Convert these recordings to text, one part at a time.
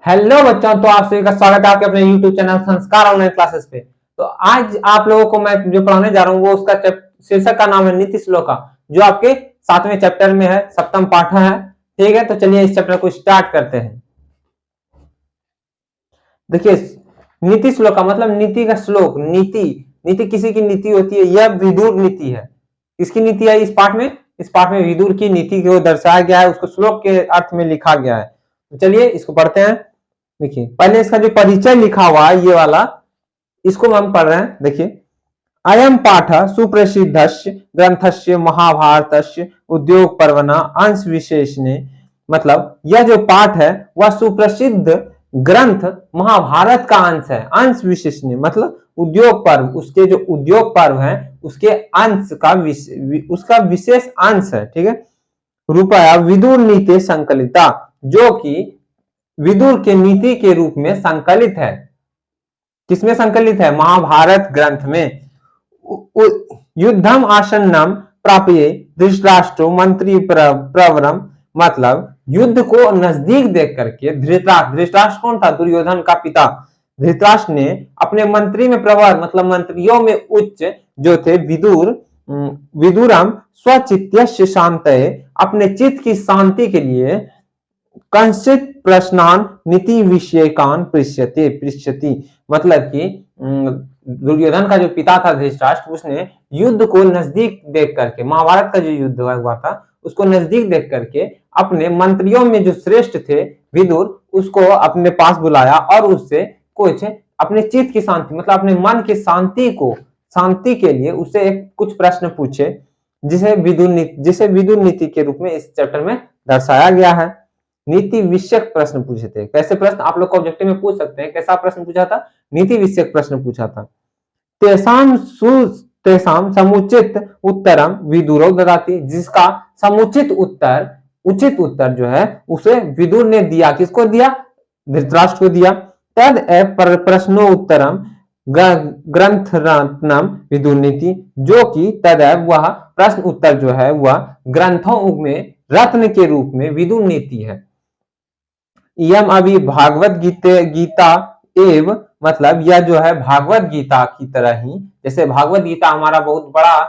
Hello बच्चों, तो आप सभी का स्वागत है आपके अपने YouTube चैनल संस्कार ऑनलाइन क्लासेस पे। तो आज आप लोगों को मैं जो पढ़ाने जा रहा हूँ वो उसका शीर्षक का नाम है नीति श्लोका, जो आपके 7वें चैप्टर में है, 7वां पाठ है। ठीक है, तो चलिए इस चैप्टर को स्टार्ट करते हैं। देखिए, नीति श्लोका मतलब नीति का श्लोक। नीति नीति किसी की नीति होती है, यह विदुर नीति है। किसकी नीति है? इस पाठ में विदुर की नीति को दर्शाया गया है, उसको श्लोक के अर्थ में लिखा गया है। तो चलिए इसको पढ़ते हैं। देखिए, पहले इसका जो परिचय लिखा हुआ है ये वाला, इसको हम पढ़ रहे हैं। देखिए, अयम पाठ सुप्रसिद्धस्य ग्रंथस्य महाभारतस्य उद्योग पर्वणा अंश विशेषणे, मतलब यह जो पाठ है वह सुप्रसिद्ध ग्रंथ महाभारत का अंश है। अंश विशेषणे मतलब उद्योग पर्व, उसके जो उद्योग पर्व है उसके अंश का उसका विशेष अंश है। ठीक है, रुपया विदुर नीति संकलिता, जो कि विदुर के नीति के रूप में संकलित है। किसमें संकलित है? महाभारत ग्रंथ में। युद्धम आसन्नम प्राप्ये धृतराष्ट्रो मंत्री प्रवरम, मतलब युद्ध को नजदीक देख करके धृतराष्ट्र कौन था? दुर्योधन का पिता। धृतराष्ट्र ने अपने मंत्री में प्रवर, मतलब मंत्रियों में उच्च जो थे विदुरम स्वचित्तस्य शांतये, अपने चित्त की शांति के लिए कंसित प्रश्नान नीति विषयकान पृच्छति, मतलब कि दुर्योधन का जो पिता था धृतराष्ट्र, उसने युद्ध को नजदीक देख करके, महाभारत का जो युद्ध हुआ था उसको नजदीक देख करके अपने मंत्रियों में जो श्रेष्ठ थे विदुर, उसको अपने पास बुलाया और उससे कुछ अपने चित्त की शांति, मतलब अपने मन की शांति के लिए उससे कुछ प्रश्न पूछे, जिसे विदुर नीति के रूप में इस चैप्टर में दर्शाया गया है। नीति विषयक प्रश्न पूछे थे। कैसे प्रश्न आप लोग को ऑब्जेक्टिव में पूछ सकते हैं? कैसा प्रश्न पूछा था? नीति विषयक प्रश्न पूछा था। तेसाम समुचित उत्तरम विदुरो ददाति, जिसका समुचित उत्तर, उचित उत्तर जो है उसे विदुर ने दिया। किसको दिया? धृतराष्ट्र को दिया। तद प्रश्नो उत्तरम ग्रंथरत्नम विदुर नीति, जो कि तदैव वह प्रश्न उत्तर जो है वह ग्रंथों में रत्न के रूप में विदुर नीति है। यम अभी भागवत गीता एव, मतलब यह जो है भागवत गीता की तरह ही, जैसे भागवत गीता हमारा बहुत बड़ा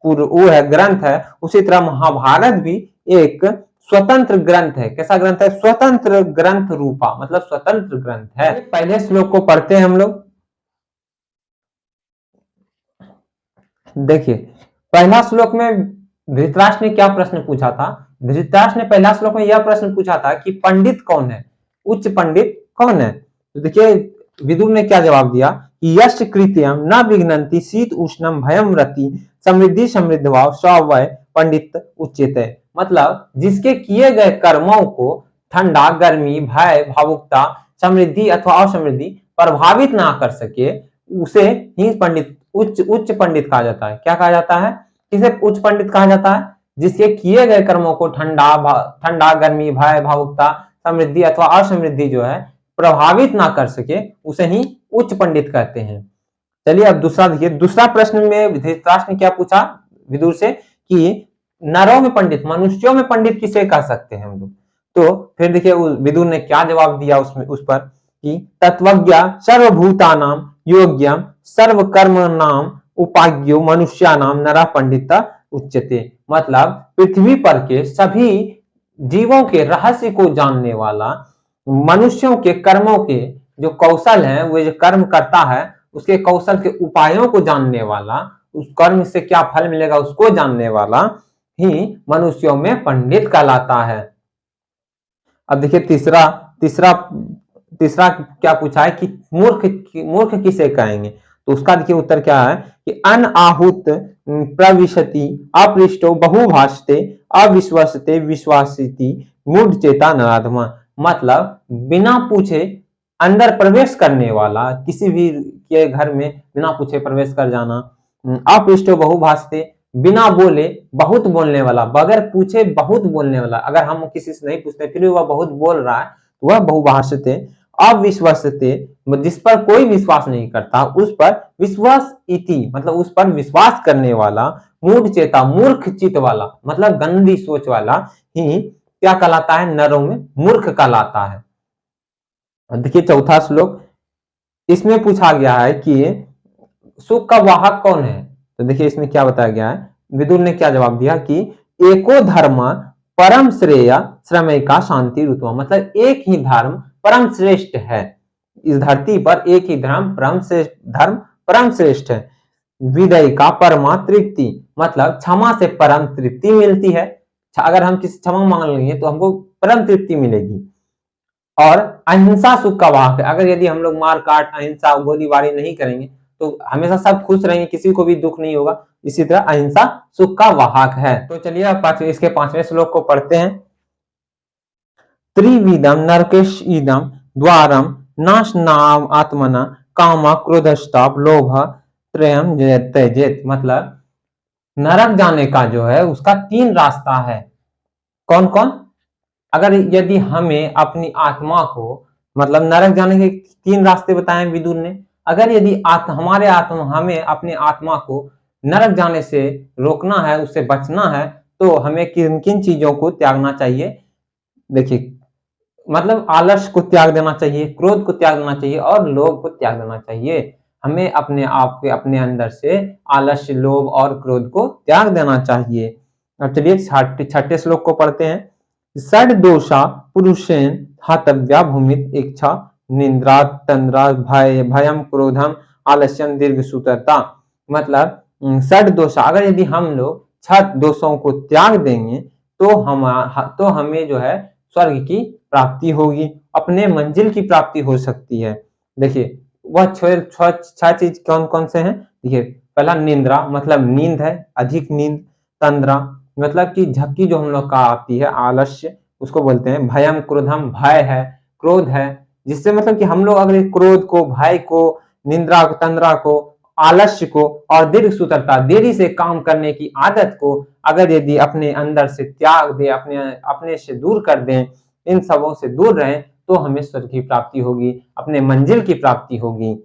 वो है, ग्रंथ है, उसी तरह महाभारत भी एक स्वतंत्र ग्रंथ है। कैसा ग्रंथ है? स्वतंत्र ग्रंथ रूपा, मतलब स्वतंत्र ग्रंथ है। पहले श्लोक को पढ़ते हैं हम लोग। देखिए, पहला श्लोक में धृतराष्ट्र ने क्या प्रश्न पूछा था? धृतराष्ट्र ने पहला श्लोक में यह प्रश्न पूछा था कि पंडित कौन है, उच्च पंडित कौन है? तो देखिए विदुर ने क्या जवाब दिया कि यश कृत्यम न विघ्नन्ति शीत उष्णम भयम रति समृद्धि समृद्ध भाव स्वय पंडित उच्यते, मतलब जिसके किए गए कर्मों को ठंडा, गर्मी, भय, भावुकता, समृद्धि अथवा असमृद्धि प्रभावित ना कर सके, उसे ही पंडित, उच्च पंडित कहा जाता है। क्या कहा जाता है? किसे उच्च पंडित कहा जाता है? जिसके किए गए कर्मों को ठंडा, गर्मी, भय, भावुकता, समृद्धि अथवा असमृद्धि जो है प्रभावित ना कर सके, उसे ही उच्च पंडित कहते हैं। चलिए अब दूसरा देखिए। दूसरा प्रश्न में धृतराष्ट्र ने क्या पूछा विदुर से कि नरों में पंडित, मनुष्यों में पंडित किसे कह सकते हैं हम लोग? तो फिर देखिए विदुर ने क्या जवाब दिया उसमें, उस पर कि तत्वज्ञ सर्वभूतानाम योग्यम सर्वकर्म नाम उपाज्ञो मनुष्यानाम नरा पंडिता उच्यते, मतलब पृथ्वी पर के सभी जीवों के रहस्य को जानने वाला, मनुष्यों के कर्मों के जो कौशल है, वो जो कर्म करता है उसके कौशल के उपायों को जानने वाला, उस कर्म से क्या फल मिलेगा उसको जानने वाला ही मनुष्यों में पंडित कहलाता है। अब देखिए तीसरा क्या पूछा है कि मूर्ख किसे कहेंगे? तो उसका देखिए उत्तर क्या है कि अन आहूत प्रविशति अपृष्टो बहुभाषते अविश्वसते विश्वासिति मूढ़ चेता नराधमा, मतलब बिना पूछे अंदर प्रवेश करने वाला, किसी भी के घर में बिना पूछे प्रवेश कर जाना। अपृष्टो बहुभाषते, बिना बोले बहुत बोलने वाला, बगैर पूछे बहुत बोलने वाला। अगर हम किसी से नहीं पूछते फिर भी वह बहुत बोल रहा है तो वह बहुभाषते। अविश्वसते, जिस पर कोई विश्वास नहीं करता उस पर विश्वास इति, मतलब उस पर विश्वास करने वाला। मूढ़ चेता, मूर्ख चित्त वाला, मतलब गंदी सोच वाला ही क्या कहलाता है? नरों में मूर्ख कहलाता है। देखिए चौथा श्लोक, इसमें पूछा गया है कि सुख का वाहक कौन है। तो देखिए इसमें क्या बताया गया है, विदुर ने क्या जवाब दिया कि एको धर्म परम श्रेय श्रमय का शांति ऋतु, मतलब एक ही धर्म परम श्रेष्ठ है। इस धरती पर एक ही धर्म परम श्रेष्ठ है। विदय का परमा तृप्ति, मतलब क्षमा से परम तृप्ति मिलती है। अगर हम किसी क्षमा मांग लेंगे तो हमको परम तृप्ति मिलेगी। और अहिंसा सुख का वाहक है। अगर यदि हम लोग मार काट अहिंसा गोलीबारी नहीं करेंगे तो हमेशा सब खुश रहेंगे, किसी को भी दुख नहीं होगा। इसी तरह अहिंसा सुख का वाहक है। तो चलिए अब इसके 5वें श्लोक को पढ़ते हैं। त्रिविधम नरकेश इदम द्वारम नाशनाम आत्मना कामा क्रोधस्ताप लोभ त्रयम त्यजेत, मतलब नरक जाने का जो है उसका 3 रास्ता है। कौन कौन? अगर यदि हमें अपनी आत्मा को, मतलब नरक जाने के 3 रास्ते बताए विदुर ने। अगर यदि हमें अपने आत्मा को नरक जाने से रोकना है, उससे बचना है, तो हमें किन किन चीजों को त्यागना चाहिए। देखिए मतलब आलस्य को त्याग देना चाहिए, क्रोध को त्याग देना चाहिए और लोभ को त्याग देना चाहिए। हमें अपने आप के अपने अंदर से आलस्य, लोभ और क्रोध को त्याग देना चाहिए। अब चलिए 6ठे श्लोक को पढ़ते हैं। षड दोषा पुरुषेन हतव्या भूमित इच्छा निंद्रा तंद्रा भयम क्रोधम आलस्यम दीर्घ सूत्रता, मतलब षड दोषा, अगर यदि हम लोग 6 दोषों को त्याग देंगे तो हमें जो है स्वर्ग की प्राप्ति होगी, अपने मंजिल की प्राप्ति हो सकती है। देखिए वह 6 चीज कौन कौन से हैं। देखिए पहला निंद्रा, मतलब नींद है, अधिक नींद। तंद्रा मतलब कि झपकी जो हम लोग का आती है, आलस्य, उसको बोलते हैं। भयम क्रोधम, भय है, क्रोध है, जिससे मतलब कि हम लोग अगर क्रोध को, भय को, निंद्रा को, तंद्रा को, आलस्य को और दीर्घ सूत्रता, देरी से काम करने की आदत को अगर यदि अपने अंदर से त्याग दे, अपने से दूर कर दें, इन सबों से दूर रहें, तो हमें स्वर्ग की प्राप्ति होगी, अपने मंजिल की प्राप्ति होगी।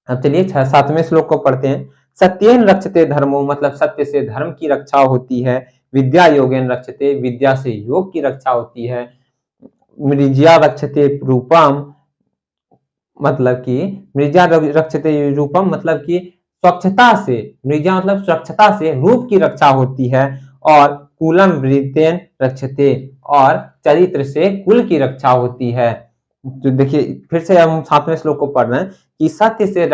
अब चलिए 7वें श्लोक को पढ़ते हैं। सत्येन रक्षते धर्मो, मतलब सत्य से धर्म की रक्षा होती है। विद्या योगेन रक्षते, विद्या से योग की रक्षा होती है। मृज्या रक्षते रूपम, मतलब कि मृज्या रक्षते रूपम, मतलब कि स्वच्छता से, मृज्या मतलब स्वच्छता से रूप की रक्षा होती है। और कुलम वृतेन रक्षते, और चरित्र से कुल की रक्षा होती है। तो देखिए फिर से हम 7वें श्लोक को पढ़ रहे हैं कि सत्य से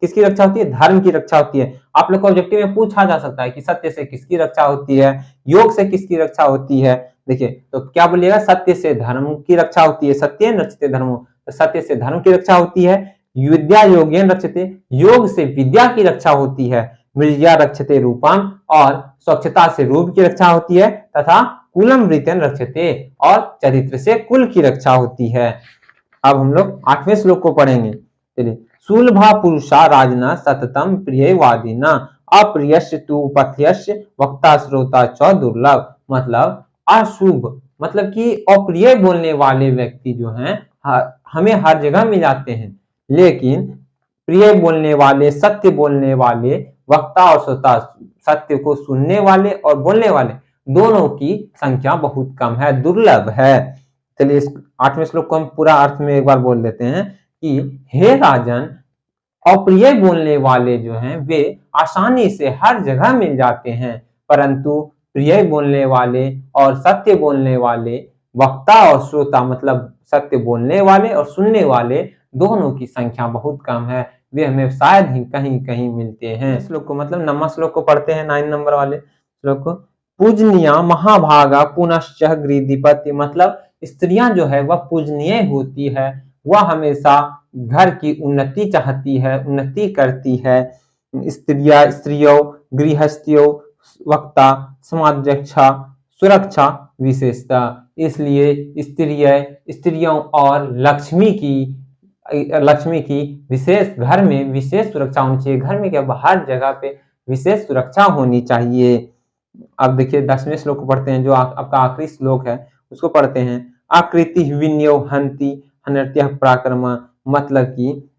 किसकी रक्षा होती है? धर्म की रक्षा होती है। आप लोग को ऑब्जेक्टिव में पूछा जा सकता है कि सत्य से किसकी रक्षा होती है, योग से किसकी रक्षा होती है। देखिए तो क्या बोलिएगा? सत्य से धर्म की रक्षा होती है। सत्येन रक्षते धर्मो, सत्य से धर्म की रक्षा होती है। विद्या योगेन रक्षते, योग से विद्या की रक्षा होती है। मृज्या रक्षते रूपम, और स्वच्छता से रूप की रक्षा होती है। तथा कुलम वृतेन रक्षते, और चरित्र से कुल की रक्षा होती है। अब हम लोग 8वें श्लोक को पढ़ेंगे। चलिए, सुलभा पुरुषा राजना सततम प्रियवादिना अप्रियस्य तु पथ्यस्य वक्ता श्रोता च दुर्लभ, मतलब अशुभ, मतलब कि अप्रिय बोलने वाले व्यक्ति जो हैं हमें हर जगह मिल जाते हैं, लेकिन प्रिय बोलने वाले, सत्य बोलने वाले, वक्ता और श्रोता, सत्य को सुनने वाले और बोलने वाले, दोनों की संख्या बहुत कम है, दुर्लभ है। चलिए इस 8वें श्लोक को हम पूरा अर्थ में एक बार बोल देते हैं कि हे राजन, अप्रिय बोलने वाले जो हैं वे आसानी से हर जगह मिल जाते हैं, परंतु प्रिय बोलने वाले और सत्य बोलने वाले, वक्ता और श्रोता, मतलब सत्य बोलने वाले और सुनने वाले, दोनों की संख्या बहुत कम है। वे हमें शायद ही कहीं कहीं मिलते हैं। श्लोक को, मतलब 9वां श्लोक को पढ़ते हैं, 9 नंबर वाले श्लोक को। पूजनीया महाभागा पुनश्च गृधिपति, मतलब स्त्रियां जो है वह पूजनीय होती है, वह हमेशा घर की उन्नति चाहती है, उन्नति करती है। स्त्रियों, गृहस्थियों, वक्ता, समाध्यक्षा, सुरक्षा विशेषता, इसलिए स्त्रियों और लक्ष्मी की विशेष, घर में विशेष सुरक्षा होनी चाहिए। घर में क्या, हर जगह पे विशेष सुरक्षा होनी चाहिए। अब देखिए 10वें श्लोक को पढ़ते हैं, जो आपका आखिरी श्लोक है, उसको पढ़ते हैं। आकृति विन्यो हंति अनर्थ्य पराक्रम, मतलब कि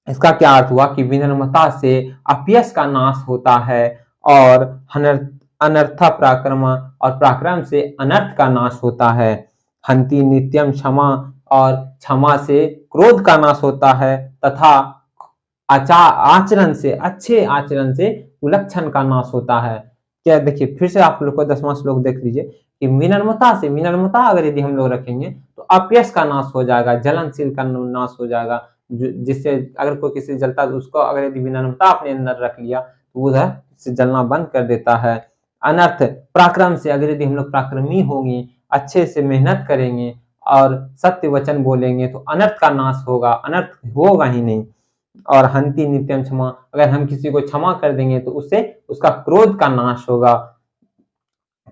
इसका क्या अर्थ हुआ कि विनम्रता से अपयश का नाश होता है, और अनर्थ पराक्रम, और पराक्रम से अनर्थ का नाश होता है। हंति नित्यम क्षमा और क्षमा से क्रोध का नाश होता है तथा आचरण से, अच्छे आचरण से कुलक्षण का नाश होता है। क्या देखिए फिर से आप लोग को 10वां श्लोक देख लीजिए कि विनम्रता से, विनम्रता अगर यदि हम लोग रखेंगे तो अपयश का नाश हो जाएगा, जलनशील का नाश हो जाएगा, जिससे अगर कोई किसी से जलता है तो उसको अगर यदि विनम्रता अपने अंदर रख लिया तो उधर से जलना बंद कर देता है। अनर्थ, पराक्रम से, अगर यदि हम लोग पराक्रमी होंगे, अच्छे से मेहनत करेंगे और सत्य वचन बोलेंगे तो अनर्थ का नाश होगा, अनर्थ होगा ही नहीं। और हंति नित्यम क्षमा, अगर हम किसी को क्षमा कर देंगे तो उससे उसका क्रोध का नाश होगा।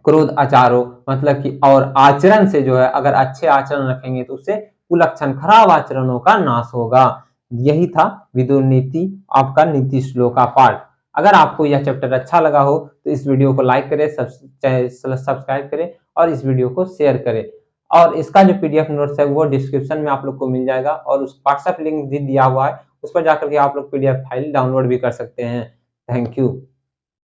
क्रोध आचारो मतलब कि और आचरण से जो है, अगर अच्छे आचरण रखेंगे तो उससे कुलक्षण, खराब आचरणों का नाश होगा। यही था विदुर नीति आपका नीति श्लोक का पाठ। अगर आपको यह चैप्टर अच्छा लगा हो तो इस वीडियो को लाइक करें, सब्सक्राइब करें और इस वीडियो को शेयर करें। और इसका जो पीडीएफ नोट्स है वो डिस्क्रिप्शन में आप लोग को मिल जाएगा और उस व्हाट्सएप लिंक भी दिया हुआ है, उस पर जाकर के आप लोग पीडीएफ फाइल डाउनलोड भी कर सकते हैं। Thank you.